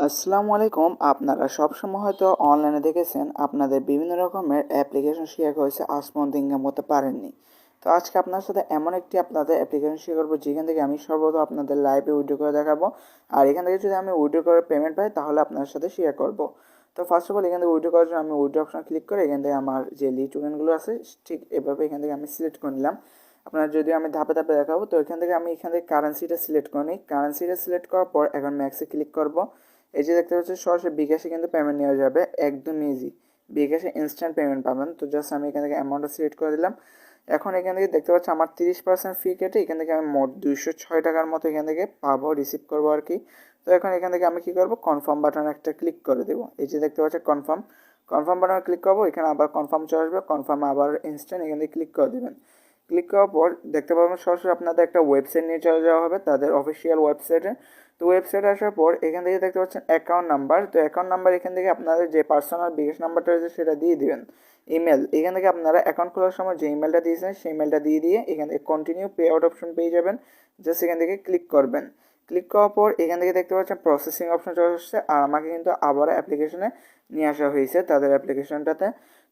আসসালামু আলাইকুম। আপনারা সবসময় হয়তো অনলাইনে দেখেছেন আপনাদের বিভিন্ন রকমের অ্যাপ্লিকেশন শেয়ার করেছে, আজ পর্যন্ত ইনকাম করতে পারেননি। তো আজকে আপনার সাথে এমন একটি আপনাদের অ্যাপ্লিকেশন শেয়ার করবো যেখান থেকে আমি সর্বপ্রথম আপনাদের লাইভে উইথড্র করে দেখাবো। আর এখান থেকে যদি আমি উইথড্র করে পেমেন্ট পাই তাহলে আপনার সাথে শেয়ার করব। তো ফার্স্ট অফ অল এখান থেকে উইথড্র করার জন্য আমি উইথড্র অপশন ক্লিক করে এখান থেকে আমার যে লিড টোকেনগুলো আছে ঠিক এভাবে এখান থেকে আমি সিলেক্ট করে নিলাম। আপনার যদি আমি ধাপে ধাপে দেখাবো, তো এখান থেকে আমি এখান থেকে কারেন্সিটা সিলেক্ট করে নিই। কারেন্সিটা সিলেক্ট করার পর এখন ম্যাক্সে ক্লিক করব। এই যে দেখতে পাচ্ছেন সরাসরি বিকাশে কিন্তু পেমেন্ট নেওয়া যাবে, একদম ইজি। বিকাশে ইনস্ট্যান্ট পেমেন্ট পাবেন। তো জাস্ট আমি এখান থেকে অ্যামাউন্টটা সিলেক্ট করে দিলাম। এখন এখান থেকে দেখতে পাচ্ছি আমার 30% ফি কেটে এখান থেকে আমি মোট 206 টাকার মতো এখান থেকে পাবো, রিসিভ করবো আর কি। তো এখন এখান থেকে আমি কী করবো, কনফার্ম বাটন একটা ক্লিক করে দেবো। এই যে দেখতে পাচ্ছি কনফার্ম কনফার্ম বাটনে ক্লিক করবো, এখানে আবার কনফার্ম চলে আসবে, কনফার্মে আবার ইনস্ট্যান্ট এখান থেকে ক্লিক করে দেবেন। ক্লিক করার পর দেখতে পাবেন সরাসরি আপনাদের একটা ওয়েবসাইট নিয়ে চলে যাওয়া হবে, তাদের অফিসিয়াল ওয়েবসাইটে। তো ওয়েবসাইটে আসার পর এখান থেকে দেখতে পাচ্ছেন অ্যাকাউন্ট নাম্বার। তো অ্যাকাউন্ট নাম্বার এখান থেকে আপনাদের যে পার্সোনাল বিকাশ নাম্বারটা রয়েছে সেটা দিয়ে দিবেন। ইমেল এখান থেকে আপনারা অ্যাকাউন্ট খোলার সময় যে ইমেলটা দিয়েছেন সেই ইমেলটা দিয়ে এখান থেকে কন্টিনিউ পে আউট অপশন পেয়ে যাবেন। জাস্ট এখান থেকে ক্লিক করবেন। ক্লিক করার পর এখান থেকে দেখতে পাচ্ছেন প্রসেসিং অপশন চলে আসছে, আর আমাকে কিন্তু আবার অ্যাপ্লিকেশনে নিয়ে আসা হয়েছে তাদের অ্যাপ্লিকেশনটাতে।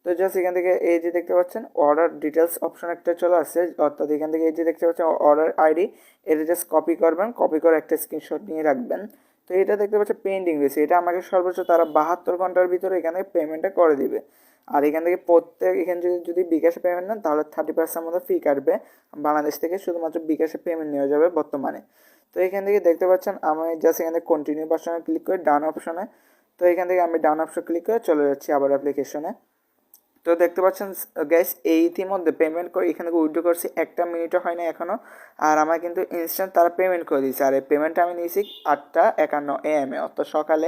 তো জাস্ট এখান থেকে এই যে দেখতে পাচ্ছেন অর্ডার ডিটেলস অপশন একটা চলে আসছে, অর্থাৎ এখান থেকে এই যে দেখতে পাচ্ছেন অর্ডার আইডি, এটা জাস্ট কপি করবেন, কপি করে একটা স্ক্রিনশট নিয়ে রাখবেন। তো এটা দেখতে পাচ্ছেন পেন্ডিং রয়েছে, এটা আমাকে সর্বোচ্চ তারা 72 ঘন্টার ভিতরে এখানে পেমেন্টটা করে দিবে। আর এখান থেকে প্রত্যেক এখানে যদি বিকাশে পেমেন্ট নেন তাহলে 30% মতো ফি কাটবে। বাংলাদেশ থেকে শুধুমাত্র বিকাশে পেমেন্ট নেওয়া যাবে বর্তমানে। তো এখান থেকে দেখতে পাচ্ছেন আমি জাস্ট এখানে কন্টিনিউ বাটনে ক্লিক করে ডান অপশনে। তো এখান থেকে আমি ডান অপশন ক্লিক করে চলে যাচ্ছি আবার অ্যাপ্লিকেশনে। তো দেখতে পাচ্ছেন গ্যাস এই ইতিমধ্যে পেমেন্ট করে এখানে উইথড্র করছি, 1 মিনিটও হয় না এখনও। আর আমার কিন্তু ইনস্ট্যান্ট তারা পেমেন্ট করে দিয়েছে, আর এই পেমেন্টটা আমি নিয়েছি 8:51 AM অর্থাৎ সকালে।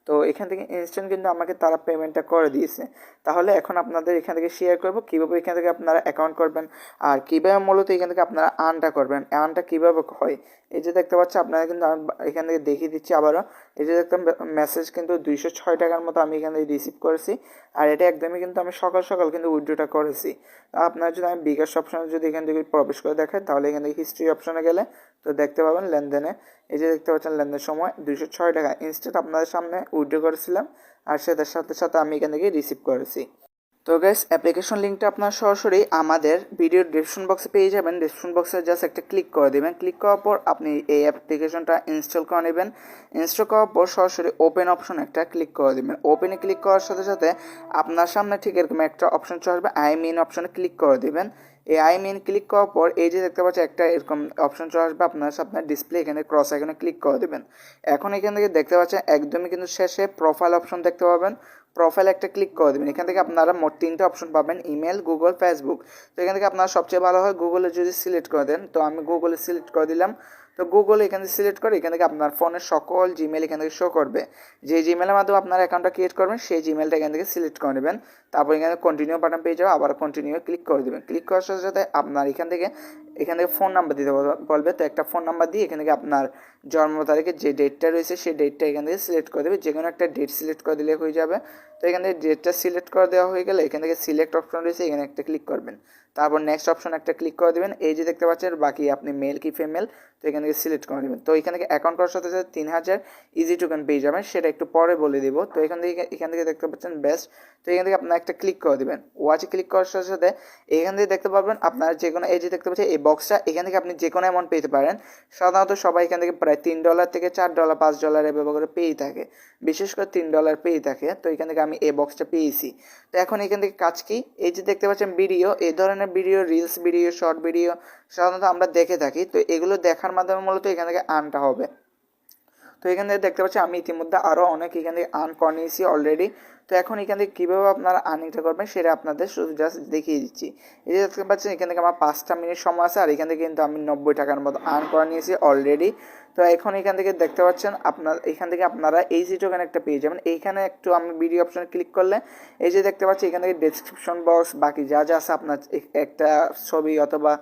তো এখান থেকে ইনস্ট্যান্ট কিন্তু আমাকে তারা পেমেন্টটা করে দিয়েছে। তাহলে এখন আপনাদের এখান থেকে শেয়ার করবো কীভাবে এখান থেকে আপনারা অ্যাকাউন্ট করবেন আর কীভাবে মূলত এখান থেকে আপনারা আর্নটা করবেন, আর্নটা কীভাবে হয়। এই যে দেখতে পাচ্ছি আপনারা কিন্তু এখান থেকে দেখিয়ে দিচ্ছি আবারও। এই যে দেখতাম মেসেজ কিন্তু 206 টাকার মতো আমি এখান থেকে রিসিভ করেছি। আর এটা একদমই কিন্তু আমি সকাল সকাল কিন্তু উইথড্রটা করেছি। আপনারা যদি আমি বিকাশ অপশনে যদি এখান থেকে প্রবেশ করে দেখাই তাহলে এখান থেকে হিস্ট্রি অপশনে গেলে তো দেখতে পাবেন লেনদেনে। এই যে দেখতে পাচ্ছেন লেনদেনের সময় 206 টাকা ইনস্ট্যান্ট আপনাদের সামনে উইথড্র করেছিলাম, আর সেটার সাথে সাথে আমি এখান থেকে রিসিভ করেছি। তো গাইস অ্যাপ্লিকেশন লিঙ্কটা আপনার সরাসরি আমাদের ভিডিওর ডেসক্রিপশন বক্সে পেয়ে যাবেন। ডেসক্রিপশন বক্সে জাস্ট একটা ক্লিক করে দেবেন। ক্লিক করার পর আপনি এই অ্যাপ্লিকেশনটা ইনস্টল করে নেবেন। ইনস্টল করার পর সরাসরি ওপেন অপশন একটা ক্লিক করে দেবেন। ওপেনে ক্লিক করার সাথে সাথে আপনার সামনে ঠিক এরকম একটা অপশন চলে আসবে, আই মিন অপশনে ক্লিক করে দেবেন। এই আই মিন ক্লিক করার পর এই যে দেখতে পাচ্ছি একটা এরকম অপশন চলে আসবে আপনার সামনে ডিসপ্লে, এখানে ক্রস আইকনে ক্লিক করে দেবেন। এখন এখান থেকে দেখতে পাচ্ছেন একদমই কিন্তু শেষে প্রোফাইল অপশন দেখতে পাবেন, প্রোফাইল একটা ক্লিক করে দেবেন। এখান থেকে আপনারা মোট 3টে অপশন পাবেন, ইমেল, গুগল, ফেসবুক। তো এখান থেকে আপনারা সবচেয়ে ভালো হয় গুগলে যদি সিলেক্ট করে দেন, তো আমি গুগলে সিলেক্ট করে দিলাম। তো গুগলে এখান থেকে সিলেক্ট করে এখান থেকে আপনার ফোনের সকল জিমেল এখান থেকে শো করবে। যে জিমেলের মাধ্যমে আপনার অ্যাকাউন্টটা ক্রিয়েট করবেন সেই জিমেলটা এখান থেকে সিলেক্ট করে নেবেন। তারপর এখানে কন্টিনিউ বাটন পেয়ে যাবে, আবার কন্টিনিউ ক্লিক করে দেবেন। ক্লিক করার সাথে সাথে আপনার এখান থেকে ফোন নাম্বার দিতে বলবে। তো একটা ফোন নাম্বার দিয়ে এখান থেকে আপনার জন্ম তারিখের যে ডেটটা রয়েছে সেই ডেটটা এখান থেকে সিলেক্ট করে দেবে, যে কোনো একটা ডেট সিলেক্ট করে দিলে হয়ে যাবে। তো এখান থেকে ডেটটা সিলেক্ট করে দেওয়া হয়ে গেলে এখান থেকে সিলেক্ট অপশন রয়েছে, এখানে একটা ক্লিক করবেন। তারপর নেক্সট অপশন একটা ক্লিক করে দেবেন। এই যে দেখতে পাচ্ছেন বাকি আপনি মেল কি ফিমেল, তো এখান থেকে সিলেক্ট করে দেবেন। তো এখান থেকে অ্যাকাউন্ট করার সাথে সাথে 3000 ইজি টোকেন পেয়ে যাবেন, সেটা একটু পরে বলে দেবো। তো এখান থেকে দেখতে পাচ্ছেন বেস্ট। তো এখান থেকে আপনার একটা ক্লিক করে দেবেন। ওয়াচে ক্লিক করার সাথে সাথে এখান থেকে দেখতে পারবেন আপনার যে কোনো, এই যে দেখতে পাচ্ছেন এই বক্সটা, এখান থেকে আপনি যে কোনো অ্যামাউন্ট পেতে পারেন। সাধারণত সবাই এখান থেকে প্রায় $3 থেকে $4 $5 ব্যবহার করে পেয়েই থাকে, বিশেষ করে $3 পেয়েই থাকে। তো এখান থেকে আমি এই বক্সটা পেয়েছি। তো এখন এখান থেকে কাজ কি, এই যে দেখতে পাচ্ছেন ভিডিও, এই ধরনের video, reels video, short video সাধারণত আমরা দেখে থাকি। তো এগুলো দেখার মাধ্যমে মূলত এখান থেকে আর্নটা হবে। তো এখান থেকে দেখতে পাচ্ছি আমি ইতিমধ্যে আরও অনেক এখান থেকে আর্ন করে নিয়েছি অলরেডি। তো এখন এখান থেকে কীভাবে আপনারা আর্নিংটা করবেন সেটা আপনাদের শুধু জাস্ট দেখিয়ে দিচ্ছি। এই যে দেখতে পাচ্ছেন এখান থেকে আমার 5টা মিনিট সময় আছে, আর এখান থেকে কিন্তু আমি 90 টাকার মতো আর্ন করে নিয়েছি অলরেডি। তো এখন এখান থেকে দেখতে পাচ্ছেন এখান থেকে আপনারা এই যে টোকেন একটা পেয়ে যাবেন। এইখানে একটু আমি ভিডিও অপশনে ক্লিক করলে এই যে দেখতে পাচ্ছি এখান থেকে ডেসক্রিপশন বক্স বাকি যা যা আছে আপনার একটা ছবি অথবা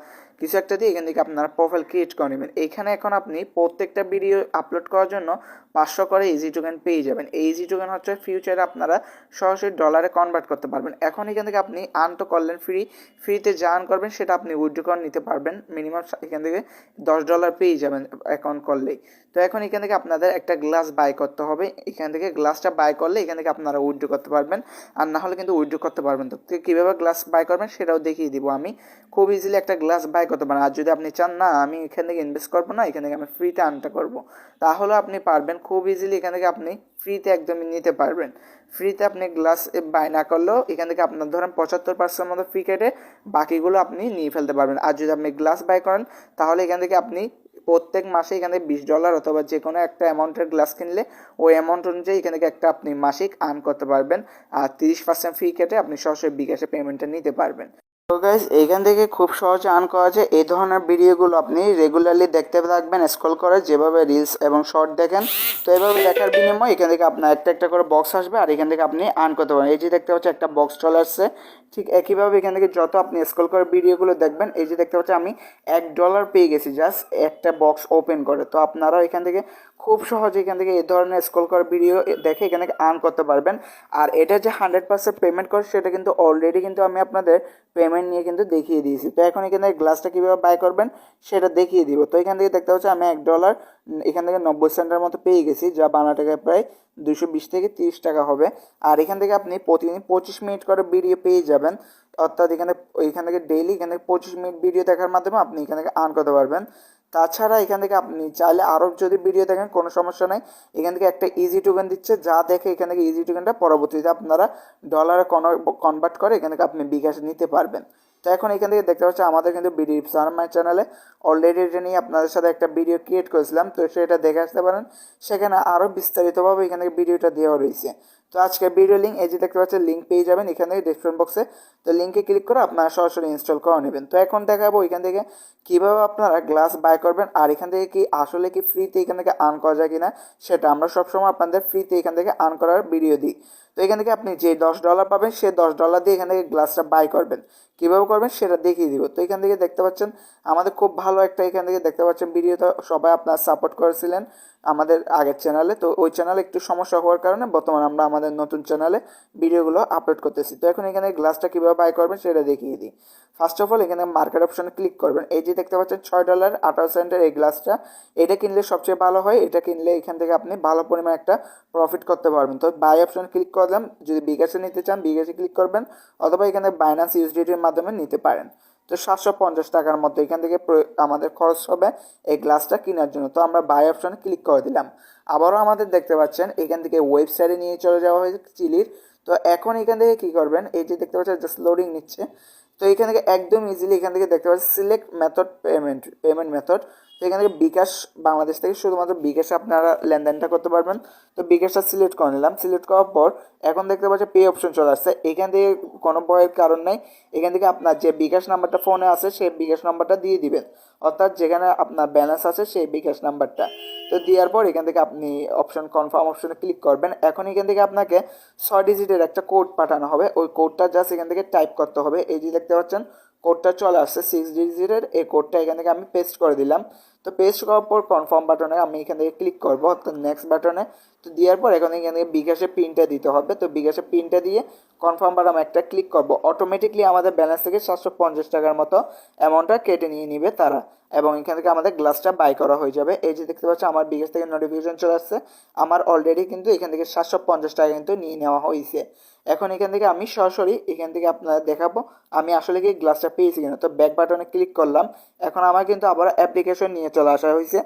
কিছু একটা দিয়ে এখান থেকে আপনারা প্রোফাইল ক্রিয়েট করে নেবেন। এইখানে এখন আপনি প্রত্যেকটা ভিডিও আপলোড করার জন্য 500 করে ইজি টোকেন পেয়ে যাবেন। এই ইজি টোকেন হচ্ছে ফিউচারে আপনারা সরাসরি ডলারে কনভার্ট করতে পারবেন। এখন এখান থেকে আপনি আর্ন তো করলেন, ফ্রিতে যা আর্ন করবেন সেটা আপনি উইথড্র করে নিতে পারবেন। মিনিমাম এখান থেকে $10 পেয়ে যাবেন অ্যাকাউন্ট করলেই। তো এখন এখান থেকে আপনাদের একটা গ্লাস বাই করতে হবে। এখান থেকে গ্লাসটা বাই করলে এখান থেকে আপনারা উইথড্র করতে পারবেন, আর না হলে কিন্তু উইথড্র করতে পারবেন। তো কীভাবে গ্লাস বাই করবেন সেটাও দেখিয়ে দিব আমি। খুব ইজিলি একটা গ্লাস বাই করতে পারেন। আর যদি আপনি চান না আমি এখান থেকে ইনভেস্ট করবো না, এখান থেকে আমি ফ্রিতে আর্নটা করবো, তাহলে আপনি পারবেন খুব ইজিলি এখান থেকে আপনি ফ্রিতে একদমই নিতে পারবেন। ফ্রিতে আপনি গ্লাস বাই না করলেও এখান থেকে আপনার ধরেন 75% মতো ফি কেটে বাকিগুলো আপনি নিয়ে ফেলতে পারবেন। আর যদি আপনি গ্লাস বাই করেন তাহলে এখান থেকে আপনি প্রত্যেক মাসে এখানে $20 অথবা যে কোনো একটা অ্যামাউন্টের গ্লাস কিনলে ওই অ্যামাউন্ট অনুযায়ী এখান থেকে একটা আপনি মাসিক আর্ন করতে পারবেন। আর 30% ফি কেটে আপনি সরাসরি বিকাশে পেমেন্টটা নিতে পারবেন। তো গাইজ এইখান থেকে খুব সহজে আর্ন করা যায়। এই ধরনের ভিডিওগুলো আপনি রেগুলারলি দেখতে থাকবেন স্ক্রল করে, যেভাবে রিলস এবং শর্ট দেখেন। তো এইভাবে দেখার বিনিময়ে এখান থেকে আপনার একটা একটা করে বক্স আসবে, আর এখান থেকে আপনি আর্ন করতে পারেন। এই যে দেখতে পাচ্ছেন একটা বক্স চলে আসছে। ঠিক একইভাবে এখান থেকে যত আপনি স্ক্রল করে ভিডিওগুলো দেখবেন, এই যে দেখতে পাচ্ছেন আমি $1 পেয়ে গেছি জাস্ট একটা বক্স ওপেন করে। তো আপনারাও এখান থেকে খুব সহজে এখান থেকে এই ধরনের স্ক্রল করে ভিডিও দেখে এখানে আর্ন করতে পারবেন। আর এটা যে 100% পেমেন্ট করে সেটা কিন্তু অলরেডি কিন্তু আমি আপনাদের পেমেন্ট নিয়ে কিন্তু দেখিয়ে দিয়েছি। তো এখন এখান থেকে গ্লাসটা কীভাবে বাই করবেন সেটা দেখিয়ে দিব। তো এখান থেকে দেখতে পাচ্ছি আমি $1 এখান থেকে 90 সেন্টের মতো পেয়ে গেছি, যা বাংলা টাকায় প্রায় 220 থেকে 30 টাকা হবে। আর এখান থেকে আপনি প্রতিদিন 25 মিনিট করে ভিডিও পেয়ে যাবেন, অর্থাৎ এখান থেকে ডেইলি এখান থেকে 25 মিনিট ভিডিও দেখার মাধ্যমে আপনি এখান থেকে আর্ন করতে পারবেন। তাছাড়া এখান থেকে আপনি চাইলে আরও যদি ভিডিও দেখেন কোনো সমস্যা নাই, এখান থেকে একটা ইজি টোকেন দিচ্ছে, যা দেখে এখান থেকে ইজি টোকেনটা পরবর্তীতে আপনারা ডলারে কনভার্ট করে এখান থেকে আপনি বিকাশে নিতে পারবেন। তো এখন এখান থেকে দেখতে পাচ্ছি আমাদের কিন্তু বিডি সারমাই চ্যানেলে অলরেডি এটা নিয়ে আপনাদের সাথে একটা ভিডিও ক্রিয়েট করেছিলাম, তো সেটা দেখে আসতে পারেন। সেখানে আরও বিস্তারিতভাবে এখান থেকে ভিডিওটা দেওয়া রয়েছে। তো আজকে ভিডিও লিঙ্ক এই যে দেখতে পাচ্ছেন লিঙ্ক পেয়ে যাবেন এখান থেকে ডেসক্রিপশন বক্সে। তো লিঙ্কে ক্লিক করে আপনারা সরাসরি ইনস্টল করে নেবেন। তো এখন দেখাবো এখান থেকে কীভাবে আপনারা গ্লাস বাই করবেন, আর এখান থেকে কি আসলে কি ফ্রিতে এখান থেকে আর্ন করা যায় কিনা সেটা। আমরা সবসময় আপনাদের ফ্রিতে এখান থেকে আর্ন করার ভিডিও দিই। তো এখান থেকে আপনি যে $10 পাবেন সে $10 দিয়ে এখান থেকে গ্লাসটা বাই করবেন। কীভাবে করবেন সেটা দেখিয়ে দিব। তো এখান থেকে দেখতে পাচ্ছেন আমাদের খুব ভালো একটা এখান থেকে দেখতে পাচ্ছেন ভিডিওটা সবাই আপনারা সাপোর্ট করেছিলেন আমাদের আগের চ্যানেলে। তো ওই চ্যানেলে একটু সমস্যা হওয়ার কারণে বর্তমানে আমরা আমাদের নতুন চ্যানেলে ভিডিওগুলো আপলোড করতেছি। তো এখন এখানে গ্লাসটা কীভাবে বাই করবেন সেটা দেখিয়ে দিই। ফার্স্ট অফ অল এখানে মার্কেট অপশনে ক্লিক করবেন। এই যে দেখতে পাচ্ছেন $6.18 এই গ্লাসটা, এটা কিনলে সবচেয়ে ভালো হয়। এটা কিনলে এখান থেকে আপনি ভালো পরিমাণ একটা প্রফিট করতে পারবেন। তো বাই অপশনে ক্লিক করলাম। যদি বিকাশে নিতে চান বিকাশে ক্লিক করবেন, অথবা এখানে বাইন্যান্স ইউএসডিটির মাধ্যমে নিতে পারেন। তো 750 টাকার মতো এখান থেকে আমাদের খরচ হবে এই গ্লাসটা কেনার জন্য। তো আমরা বাই অপশনে ক্লিক করে দিলাম। আবারও আমাদের দেখতে পাচ্ছেন এখান থেকে ওয়েবসাইটে নিয়ে চলে যাওয়া হয়েছে চিলির। তো এখন এখান থেকে কী করবেন, এই যে দেখতে পাচ্ছেন জাস্ট লোডিং নিচ্ছে। তো এখান থেকে একদম ইজিলি এখান থেকে দেখতে পাচ্ছেন সিলেক্ট মেথড পেমেন্ট মেথড। তো এখান থেকে বিকাশ বাংলাদেশ থেকে শুধুমাত্র বিকাশে আপনারা লেনদেনটা করতে পারবেন। তো বিকাশটা সিলেক্ট করে নিলাম। সিলেক্ট করার পর এখন দেখতে পাচ্ছি পে অপশন চলে আসছে। এখান থেকে কোনো ভয়ের কারণ নেই, এখান থেকে আপনার যে বিকাশ নাম্বারটা ফোনে আছে সেই বিকাশ নাম্বারটা দিয়ে দিবেন, অর্থাৎ যেখানে আপনার ব্যালেন্স আছে সেই বিকাশ নাম্বারটা। তো দেওয়ার পর এখান থেকে আপনি অপশন কনফার্ম অপশনে ক্লিক করবেন। এখন এখান থেকে আপনাকে 6 ডিজিটের একটা কোড পাঠানো হবে, ওই কোডটা জাস্ট এখান থেকে টাইপ করতে হবে। এই যে দেখতে পাচ্ছেন কোডটা চলে আসছে 6 ডিজিটের, এই কোডটা এখান থেকে আমি পেস্ট করে দিলাম। তো পেস্ট করার পর কনফার্ম বাটনে আমি এখান থেকে ক্লিক করবো, অর্থাৎ নেক্সট বাটনে। তো দেওয়ার পর এখান থেকে বিকাশে পিনটা দিতে হবে। তো বিকাশে পিনটা দিয়ে কনফার্ম বাটন একটা ক্লিক করবো, অটোমেটিকলি আমাদের ব্যালেন্স থেকে 750 টাকার মতো অ্যামাউন্টটা কেটে নিয়ে নিবে তারা, এবং এখান থেকে আমাদের গ্লাসটা বাই করা হয়ে যাবে। এই যে দেখতে পাচ্ছি আমার বিকাশ থেকে নোটিফিকেশন চলে আসছে, আমার অলরেডি কিন্তু এখান থেকে 750 টাকা কিন্তু নিয়ে নেওয়া হয়েছে। এখন এখান থেকে আমি সরাসরি এখান থেকে আপনাদের দেখাবো আমি আসলে কি গ্লাসটা পেয়েছি কিনা। তো ব্যাক বাটনে ক্লিক করলাম। এখন আমার কিন্তু আবার অ্যাপ্লিকেশন নিয়ে চলে আসা হয়েছে।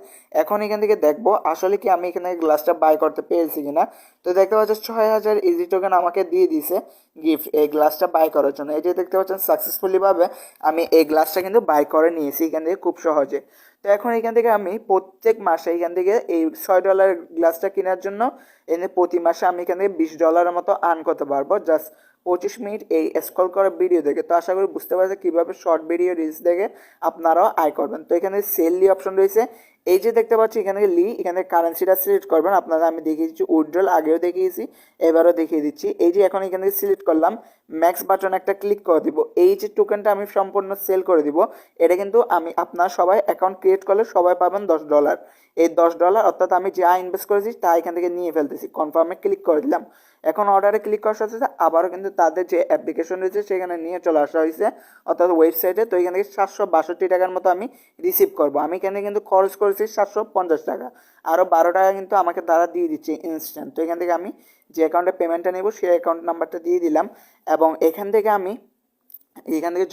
এখন এখান থেকে দেখবো আসলে কি আমি এখানে গ্লাসটা বাই করতে পেরেছি কিনা। তো দেখতে পাচ্ছেন 6000 ইজি টোকেন আমাকে দিয়ে দিয়েছে গিফট এই গ্লাসটা বাই করার জন্য। এই যে দেখতে পাচ্ছেন সাকসেসফুলি ভাবে আমি এই গ্লাসটা কিন্তু বাই করে নিয়েছি এখান থেকে খুব সহজে। তো এখন এখান থেকে আমি প্রত্যেক মাসে এখান থেকে এই $6 গ্লাসটা কেনার জন্য এনে প্রতি মাসে আমি এখান থেকে $20 মতো আর্ন করতে পারবো, জাস্ট 25 মিনিট এই স্ক্রল করা ভিডিও দেখে। তো আশা করি বুঝতে পারছি কীভাবে শর্ট ভিডিও রিলস দেখে আপনারাও আয় করবেন। তো এখানে সেল অপশন রয়েছে, এই যে দেখতে পাচ্ছি এখানে লি, এখানে কারেন্সিটা সিলেক্ট করবেন। আপনারা আমি দেখিয়ে দিচ্ছি উইথড্রল, আগেও দেখিয়েছি, এবারও দেখিয়ে দিচ্ছি। এই যে এখন এখানে সিলেক্ট করলাম, ম্যাক্স বাটন একটা ক্লিক করে দিব। এই যে টোকেনটা আমি সম্পূর্ণ সেল করে দিব। এটা কিন্তু আমি আপনার সবাই অ্যাকাউন্ট ক্রিয়েট করলে সবাই পাবেন $10। এই $10 অর্থাৎ আমি যা ইনভেস্ট করেছি তা এখান থেকে নিয়ে ফেলতেছি। কনফার্মে ক্লিক করে দিলাম। এখন অর্ডারে ক্লিক করার সাথে সাথে আবারও কিন্তু তাদের যে অ্যাপ্লিকেশন রয়েছে সেখানে নিয়ে চলে আসা হয়েছে, অর্থাৎ ওয়েবসাইটে। তো এখান থেকে 762 টাকার মতো আমি রিসিভ করবো। আমি এখানে কিন্তু খরচ করেছি 750 টাকা, আরও 12 টাকা কিন্তু আমাকে তারা দিয়ে দিচ্ছে ইনস্ট্যান্ট। তো এখান থেকে আমি যে অ্যাকাউন্টে পেমেন্টটা নেব সেই অ্যাকাউন্ট নাম্বারটা দিয়ে দিলাম, এবং এখান থেকে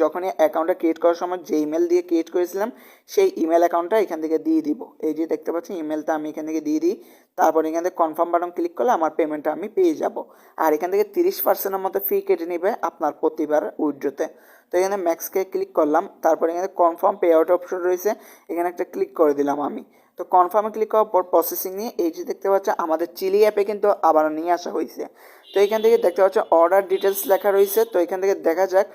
যখনই অ্যাকাউন্টটা ক্রিয়েট করার সময় যে ইমেল দিয়ে ক্রিয়েট করেছিলাম সেই ইমেল অ্যাকাউন্টটা এখান থেকে দিয়ে দিব। এই যে দেখতে পাচ্ছি ইমেলটা আমি এখান থেকে দিয়ে দিই। তারপর এখান থেকে কনফার্ম বাটন ক্লিক করলে আমার পেমেন্টটা আমি পেয়ে যাব। আর এখান থেকে 30%-এর মতো ফি কেটে নেবে আপনার প্রতিবার উইথড্রোতে। তো এখানে ম্যাক্সকে ক্লিক করলাম, তারপর এখানে কনফার্ম পে আউট অপশন রয়েছে, এখানে একটা ক্লিক করে দিলাম আমি। তো কনফার্মে ক্লিক করার পর প্রসেসিং নিয়ে এই যে দেখতে পাচ্ছি আমাদের চিলি অ্যাপে কিন্তু আবার নিয়ে আসা হয়েছে। তো এখান থেকে দেখতে পাচ্ছি অর্ডার ডিটেলস লেখা রয়েছে। তো এখান থেকে দেখা যাক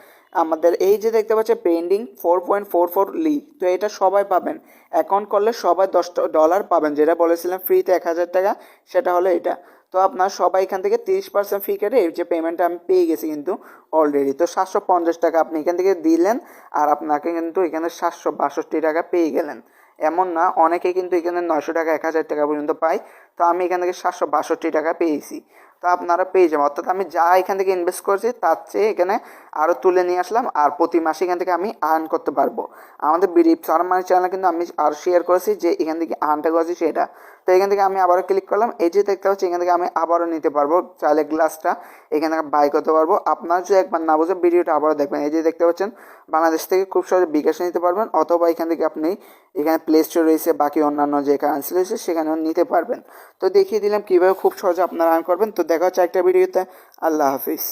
আমাদের এই যে দেখতে পাচ্ছি পেন্ডিং 4.44 লি। তো এটা সবাই পাবেন, অ্যাকাউন্ট করলে সবাই $10 পাবেন। যেটা বলেছিলাম ফ্রিতে 1000 টাকা, সেটা হলো এটা। তো আপনার সবাই এখান থেকে 30% ফি কেটে এই যে পেমেন্টটা আমি পেয়ে গেছি কিন্তু অলরেডি। তো 750 টাকা আপনি এখান থেকে দিলেন, আর আপনাকে কিন্তু এখানে 762 টাকা পেয়ে গেলেন। এমন না, অনেকে কিন্তু এখানে 900 টাকা 1000 টাকা পর্যন্ত পায়। তো আমি এখান থেকে 762 টাকা পেয়েছি। তো আপনারা পেয়ে যাবেন, অর্থাৎ আমি যা এখান থেকে ইনভেস্ট করেছি তার চেয়ে এখানে আরও তুলে নিয়ে আসলাম, আর প্রতি মাসে এখান থেকে আমি আর্ন করতে পারবো। আমাদের বিডিপ ফার্ম মানি চ্যানেলে কিন্তু আমি আর শেয়ার করেছি যে এখান থেকে আর্নটা করেছি সেটা। তো এখান থেকে আমি আবারও ক্লিক করলাম, এই যে দেখতে পাচ্ছি এখান থেকে আমি আবারও নিতে পারবো চাইলে গ্লাসটা এখান থেকে বাই করতে পারবো। আপনার যদি একবার না বুঝে ভিডিওটা আবারও দেখবেন। এই যে দেখতে পাচ্ছেন বাংলাদেশ থেকে খুব সহজে বিকাশে নিতে পারবেন, অথবা এখান থেকে আপনি এখানে প্লে স্টোর রয়েছে, বাকি অন্যান্য যে কারেন্সি রয়েছে সেখানেও নিতে পারবেন। তো দেখিয়ে দিলাম কীভাবে খুব সহজে আপনারা আর্ন করবেন। তো দেখা হচ্ছে একটা ভিডিওতে। আল্লাহ হাফিজ।